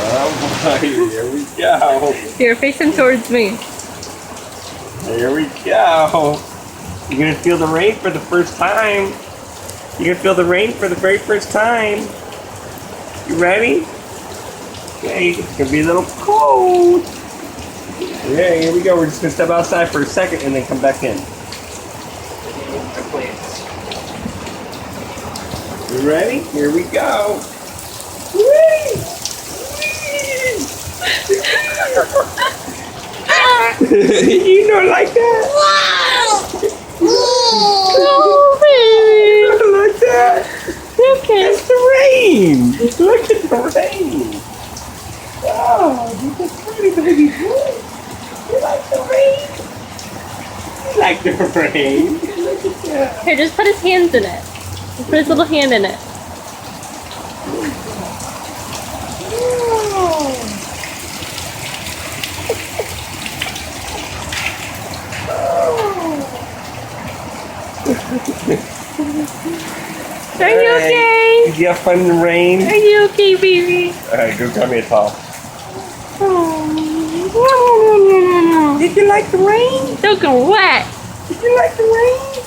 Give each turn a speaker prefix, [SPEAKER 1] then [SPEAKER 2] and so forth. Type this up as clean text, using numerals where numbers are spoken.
[SPEAKER 1] Oh boy, here we go.
[SPEAKER 2] You're facing towards me.
[SPEAKER 1] Here we go. You're gonna feel the rain for the first time. You're gonna feel the rain for the very first time. You ready? Okay, it's gonna be a little cold. Okay, here we go. We're just gonna step outside for a second and then come back in. You ready? Here we go. Whee! You don't like that?
[SPEAKER 2] Oh, baby.
[SPEAKER 1] You don't like that?
[SPEAKER 2] Okay.
[SPEAKER 1] It's the rain. Look at the rain. Oh, you're so pretty, baby. You like the rain? You like the rain? Look at that.
[SPEAKER 2] Here, just put his hands in it. Just put his little hand in it. Are you okay?
[SPEAKER 1] Did you have fun in the rain?
[SPEAKER 2] Are you okay, baby?
[SPEAKER 1] Alright, go grab me a towel.
[SPEAKER 2] Oh.
[SPEAKER 1] Did you like the rain?
[SPEAKER 2] Don't go wet.
[SPEAKER 1] Did you like the rain?